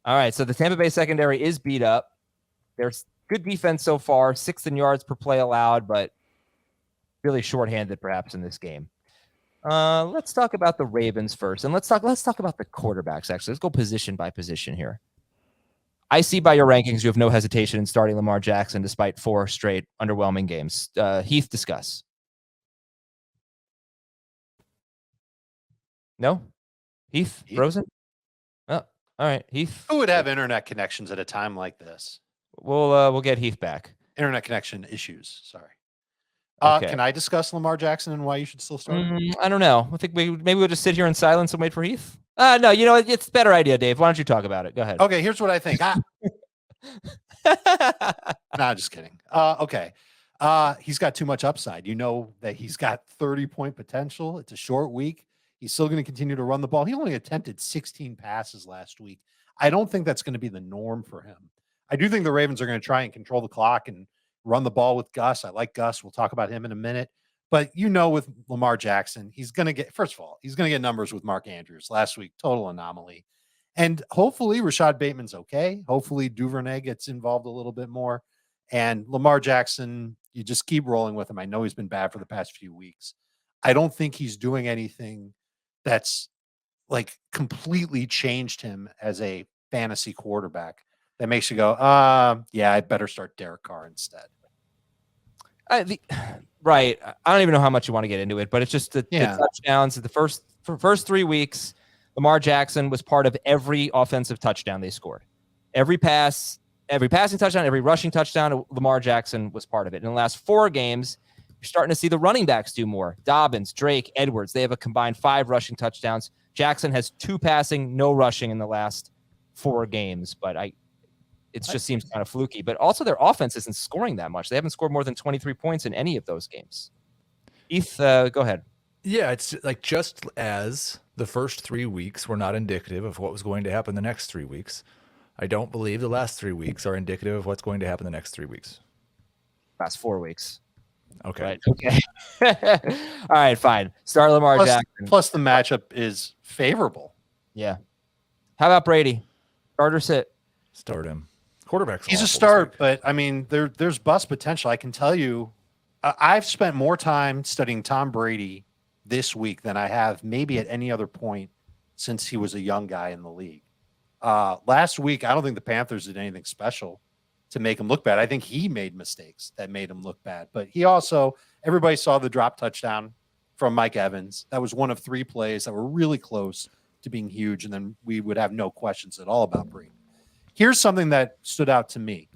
All right, so the Tampa Bay secondary is beat up. There's good defense so far, 6th in yards per play allowed, but really shorthanded perhaps in this game. Let's talk about the Ravens first, and let's talk about the quarterbacks. Actually, let's go position by position here. I see by your rankings you have no hesitation in starting Lamar Jackson despite 4 straight underwhelming games. Heath, discuss. No, Heath frozen. Oh, all right, Heath. Who would have internet connections at a time like this? We'll get Heath back. Internet connection issues. Sorry. Okay. Can I discuss Lamar Jackson and why you should still start? I don't know. I think maybe we'll just sit here in silence and wait for Heath. No, you know, it's a better idea, Dave. Why don't you talk about it? Go ahead. Okay, here's what I think. Nah, just kidding. Okay. He's got too much upside. You know that he's got 30-point potential. It's a short week. He's still going to continue to run the ball. He only attempted 16 passes last week. I don't think that's going to be the norm for him. I do think the Ravens are going to try and control the clock and run the ball with Gus. I like Gus. We'll talk about him in a minute. But you know, with Lamar Jackson, he's going to get, first of all, he's going to get numbers with Mark Andrews last week. Total anomaly. And hopefully Rashad Bateman's okay. Hopefully Duvernay gets involved a little bit more. And Lamar Jackson, you just keep rolling with him. I know he's been bad for the past few weeks. I don't think he's doing anything that's like completely changed him as a fantasy quarterback that makes you go, yeah, I better start Derek Carr instead. Right. I don't even know how much you want to get into it, but it's just the touchdowns. The first 3 weeks, Lamar Jackson was part of every offensive touchdown they scored. Every passing touchdown, every rushing touchdown, Lamar Jackson was part of it. In the last 4 games, you're starting to see the running backs do more. Dobbins, Drake, Edwards, they have a combined 5 rushing touchdowns. Jackson has 2 passing, no rushing in the last 4 games, but it just seems kind of fluky. But also their offense isn't scoring that much. They haven't scored more than 23 points in any of those games. Heath, go ahead. Yeah, it's like just as the first 3 weeks were not indicative of what was going to happen the next 3 weeks, I don't believe the last 3 weeks are indicative of what's going to happen the next 3 weeks. Last 4 weeks. Okay. Right. Okay. All right, fine. Start Lamar Jackson. Plus the matchup is favorable. Yeah. How about Brady? Start or sit? Start him. Quarterback's He's a start, but I mean, there's bust potential. I can tell you, I've spent more time studying Tom Brady this week than I have maybe at any other point since he was a young guy in the league. Last week, I don't think the Panthers did anything special to make him look bad. I think he made mistakes that made him look bad. But he also, everybody saw the drop touchdown from Mike Evans. That was one of 3 plays that were really close to being huge, and then we would have no questions at all about Brady. Here's something that stood out to me.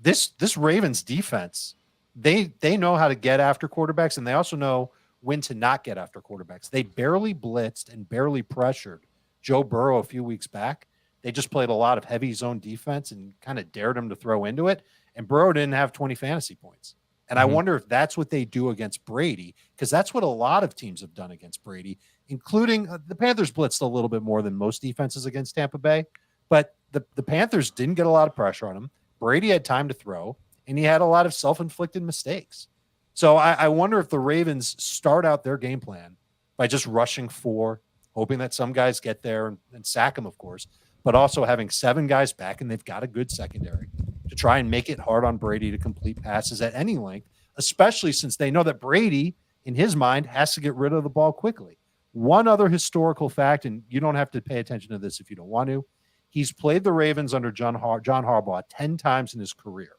This Ravens defense, they know how to get after quarterbacks, and they also know when to not get after quarterbacks. They barely blitzed and barely pressured Joe Burrow a few weeks back. They just played a lot of heavy zone defense and kind of dared him to throw into it. And Burrow didn't have 20 fantasy points. And I wonder if that's what they do against Brady, because that's what a lot of teams have done against Brady, including the Panthers blitzed a little bit more than most defenses against Tampa Bay. But the Panthers didn't get a lot of pressure on him. Brady had time to throw, and he had a lot of self-inflicted mistakes. So I wonder if the Ravens start out their game plan by just rushing 4, hoping that some guys get there and sack him, of course, but also having 7 guys back, and they've got a good secondary to try and make it hard on Brady to complete passes at any length, especially since they know that Brady, in his mind, has to get rid of the ball quickly. One other historical fact, and you don't have to pay attention to this if you don't want to, he's played the Ravens under John Harbaugh 10 times in his career.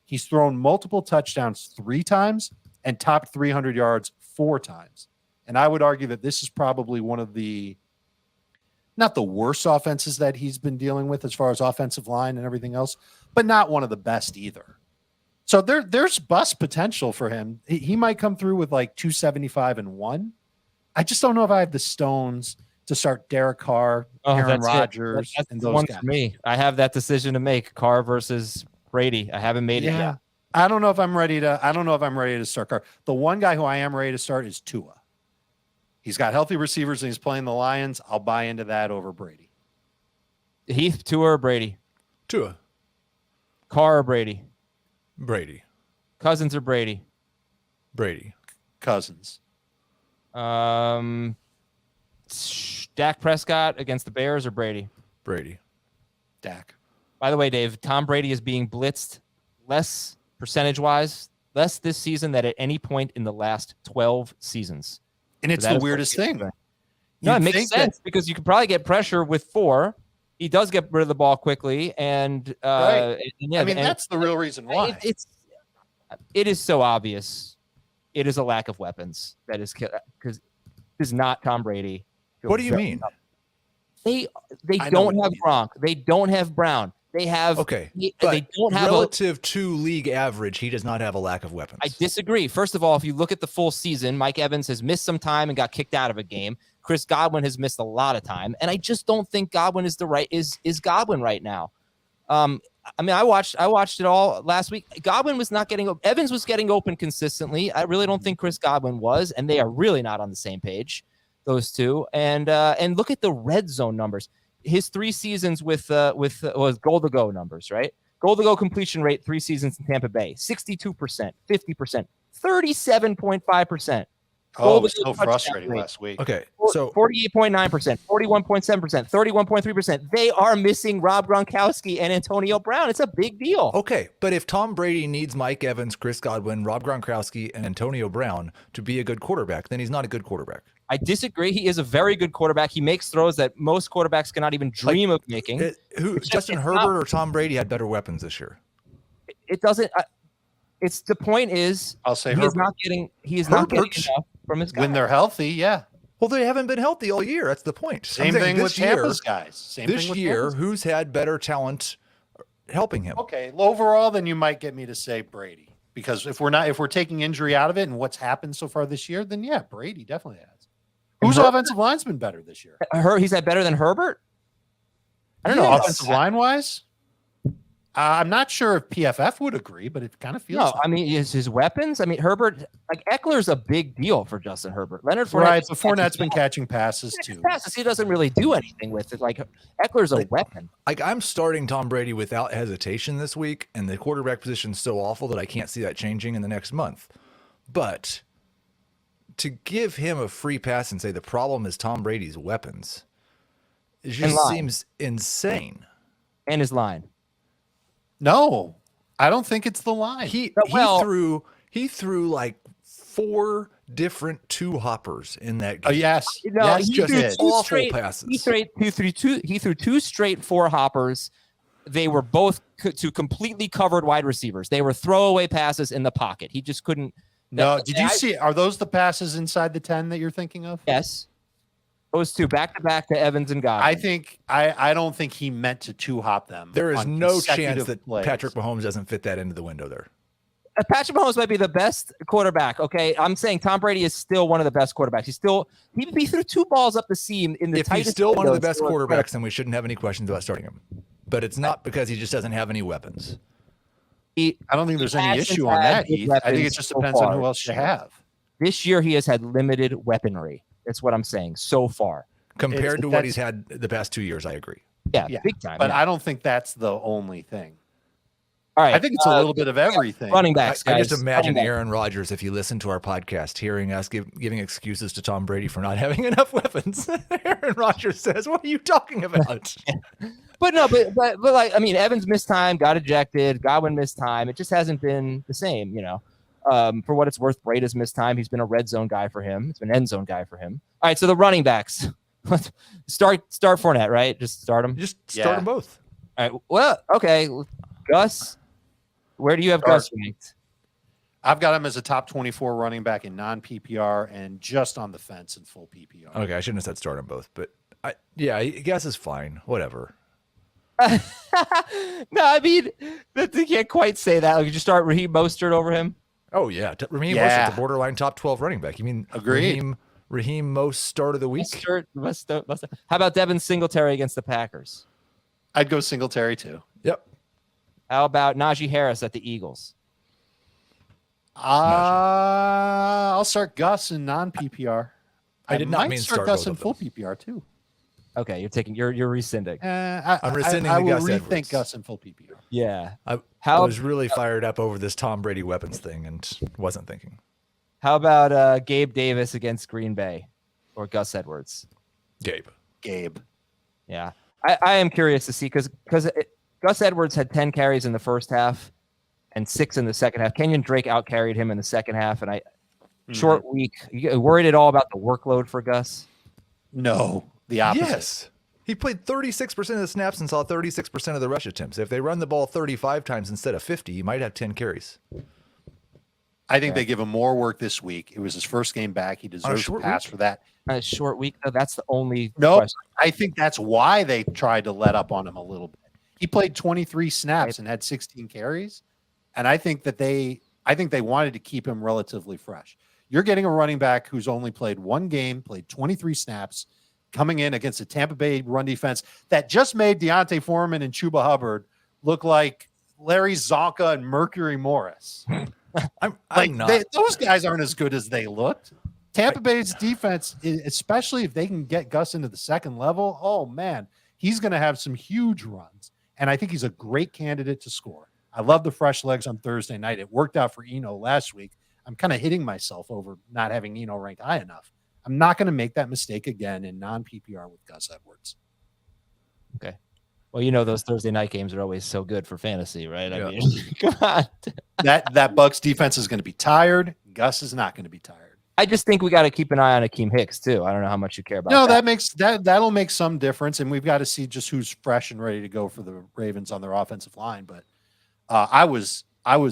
He's thrown multiple touchdowns 3 times and topped 300 yards 4 times. And I would argue that this is probably one of the, not the worst offenses that he's been dealing with as far as offensive line and everything else, but not one of the best either. So there's bust potential for him. He might come through with like 275 and 1. I just don't know if I have the stones to start Derek Carr, Aaron Rodgers, that's and the those one guys. for me. I have that decision to make: Carr versus Brady. I haven't made it yet. I don't know if I'm ready to start Carr. The one guy who I am ready to start is Tua. He's got healthy receivers and he's playing the Lions. I'll buy into that over Brady. Heath, Tua or Brady? Tua. Carr or Brady? Brady. Cousins or Brady? Brady. Cousins. Dak Prescott against the Bears or Brady? Brady. Dak. By the way, Dave, Tom Brady is being blitzed less percentage-wise, less this season than at any point in the last 12 seasons. And it's the weirdest thing. No, it makes sense because you could probably get pressure with 4. He does get rid of the ball quickly, and right. Yeah, I mean, that's the real reason why. It is so obvious. It is a lack of weapons that is because it is not Tom Brady. What do you mean? They don't have Gronk. They don't have Brown. They have they don't have relative to league average. He does not have a lack of weapons. I disagree. First of all, if you look at the full season, Mike Evans has missed some time and got kicked out of a game. Chris Godwin has missed a lot of time, and I just don't think Godwin is Godwin right now. I mean, I watched it all last week. Godwin was not getting Evans was getting open consistently. I really don't think Chris Godwin was, and they are really not on the same page, those two. And look at the red zone numbers. His 3 seasons with goal to go numbers, right? Goal to go completion rate 3 seasons in Tampa Bay, 62%, 50%, 37.5%. Oh, it was so frustrating last week. Okay, so 48.9%, 41.7%, 31.3%. They are missing Rob Gronkowski and Antonio Brown. It's a big deal. Okay, but if Tom Brady needs Mike Evans, Chris Godwin, Rob Gronkowski, and Antonio Brown to be a good quarterback, then he's not a good quarterback. I disagree. He is a very good quarterback. He makes throws that most quarterbacks cannot even dream of making. Justin Herbert or Tom Brady had better weapons this year? It doesn't. It's the point is, I'll say he is not getting enough from his guys. When they're healthy, yeah. Well, they haven't been healthy all year. That's the point. Same thing with Tampa's guys. This year, who's had better talent helping him? Okay, overall, then you might get me to say Brady, because if we're taking injury out of it and what's happened so far this year, then yeah, Brady definitely has. Whose offensive line's been better this year? He's had better than Herbert. I don't know. Offensive line wise. I'm not sure if PFF would agree, but it kind of feels. No, I mean, his weapons. I mean, Herbert, like Eckler's a big deal for Justin Herbert. Leonard Fournette, right? But Fournette's been catching passes too. He doesn't really do anything with it. Like Eckler's a weapon. Like I'm starting Tom Brady without hesitation this week, and the quarterback position's so awful that I can't see that changing in the next month. But to give him a free pass and say the problem is Tom Brady's weapons, it just seems insane. And his line. No, I don't think it's the line. He threw like 4 different 2-hoppers in that game. Oh yes, yes, he just awful passes. He threw 2 straight 4-hoppers. They were both to completely covered wide receivers. They were throwaway passes in the pocket. He just couldn't. No, did you see? Are those the passes inside the 10 that you're thinking of? Yes. Those 2 back to back to Evans and Godwin. I don't think he meant to 2-hop them. There is no chance that Patrick Mahomes doesn't fit that into the window there. Patrick Mahomes might be the best quarterback. Okay, I'm saying Tom Brady is still one of the best quarterbacks. He threw 2 balls up the seam in the. If he's still one of the best quarterbacks, then we shouldn't have any questions about starting him. But it's not because he just doesn't have any weapons. I don't think there's any issue on that, Heath. I think it just depends on who else you have. This year, he has had limited weaponry. That's what I'm saying so far. Compared to what he's had the past 2 years, I agree. Yeah, big time. But I don't think that's the only thing. All right. I think it's a little bit of everything. Running backs, guys. I just imagine Aaron Rodgers, if he listened to our podcast, hearing us giving excuses to Tom Brady for not having enough weapons. Aaron Rodgers says, "What are you talking about?" But like, I mean, Evans missed time, got ejected. Godwin missed time. It just hasn't been the same, you know. For what it's worth, Brady's missed time. He's been a red zone guy for him. It's been an end zone guy for him. All right, so the running backs. start Fournette, right? Just start him. Just start them both. All right. Well, okay. Gus, where do you have Gus ranked? I've got him as a top 24 running back in non-PPR and just on the fence in full PPR. Okay, I shouldn't have said start them both, but I guess is fine. Whatever. No, I mean, you can't quite say that. Like, you just start Raheem Mostert over him. Oh yeah, Raheem Mostert's a borderline top 12 running back. You mean Raheem most start of the week? Mostert. How about Devin Singletary against the Packers? I'd go Singletary too. Yep. How about Najee Harris at the Eagles? I'll start Gus in non-PPR. I did not mean start Gus in full PPR too. Okay, you're rescinding. I'm rescinding I the will Gus rethink Edwards. Gus in full PPR. Yeah. I was really fired up over this Tom Brady weapons thing and wasn't thinking. How about Gabe Davis against Green Bay or Gus Edwards? Gabe. Yeah. I am curious to see because Gus Edwards had 10 carries in the first half and 6 in the second half. Kenyon Drake outcarried him in the second half, and short week. You worried at all about the workload for Gus? No, the opposite. Yes. He played 36% of the snaps and saw 36% of the rush attempts. If they run the ball 35 times instead of 50, he might have 10 carries. I think they give him more work this week. It was his first game back. He deserves a pass for that. A short week, though, that's the only question. I think that's why they tried to let up on him a little bit. He played 23 snaps and had 16 carries, and I think they wanted to keep him relatively fresh. You're getting a running back who's only played one game, played 23 snaps, coming in against a Tampa Bay run defense that just made Deontay Foreman and Chuba Hubbard look like Larry Zonka and Mercury Morris. I'm not. Those guys aren't as good as they looked. Tampa Bay's defense, especially if they can get Gus into the second level, oh, man, he's going to have some huge runs. And I think he's a great candidate to score. I love the fresh legs on Thursday night. It worked out for Eno last week. I'm kind of hitting myself over not having Eno ranked high enough. I'm not going to make that mistake again in non-PPR with Gus Edwards. Okay. Well, those Thursday night games are always so good for fantasy, right? Yeah. I mean, come on. That Bucs defense is going to be tired. Gus is not going to be tired. I just think we got to keep an eye on Akeem Hicks too. I don't know how much you care about. No, that'll make some difference, and we've got to see just who's fresh and ready to go for the Ravens on their offensive line. But I was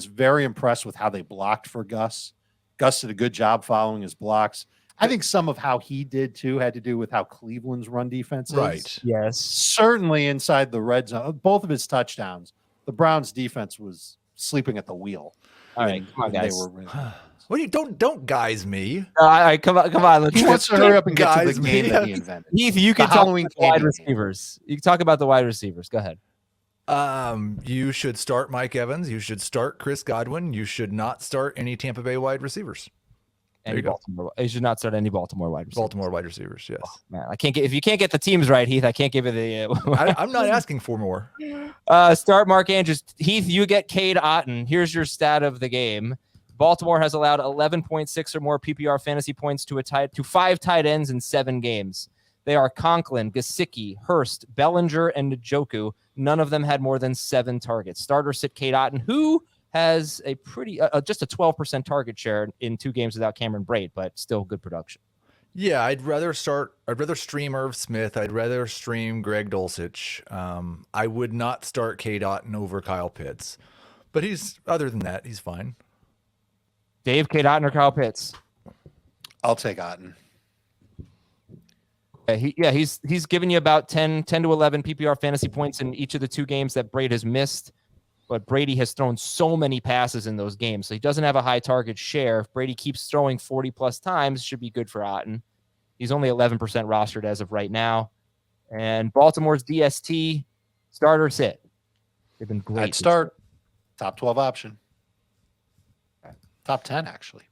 very impressed with how they blocked for Gus. Gus did a good job following his blocks. I think some of how he did too had to do with how Cleveland's run defense is. Right. Yes. Certainly inside the red zone, both of his touchdowns, the Browns defense was sleeping at the wheel. All right, come on, guys. What do you don't guys me? All right, come on. He wants to hurry up and get to the game that he invented. Heath, you can talk about the wide receivers. You can talk about the wide receivers. Go ahead. You should start Mike Evans. You should start Chris Godwin. You should not start any Tampa Bay wide receivers. You should not start any Baltimore wide receivers. Baltimore wide receivers, yes. Oh, man, if you can't get the teams right, Heath, I can't give you the. I'm not asking for more. Start Mark Andrews. Heath, you get Cade Otton. Here's your stat of the game. Baltimore has allowed 11.6 or more PPR fantasy points to 5 tight ends in 7 games. They are Conklin, Gesicki, Hurst, Bellinger, and Njoku. None of them had more than 7 targets. Starter sit Cade Otton, who has a pretty just a 12% target share in 2 games without Cameron Brate, but still good production. Yeah, I'd rather stream Irv Smith. I'd rather stream Greg Dulcich. I would not start Cade Otton over Kyle Pitts, but other than that, he's fine. Dave, Cade Otton or Kyle Pitts? I'll take Otton. He's giving you about 10 to 11 PPR fantasy points in each of the 2 games that Brady has missed. But Brady has thrown so many passes in those games, so he doesn't have a high target share. If Brady keeps throwing 40-plus times, should be good for Otton. He's only 11% rostered as of right now. And Baltimore's DST, starter sit. They've been great. I'd start top 12 option. Top 10, actually.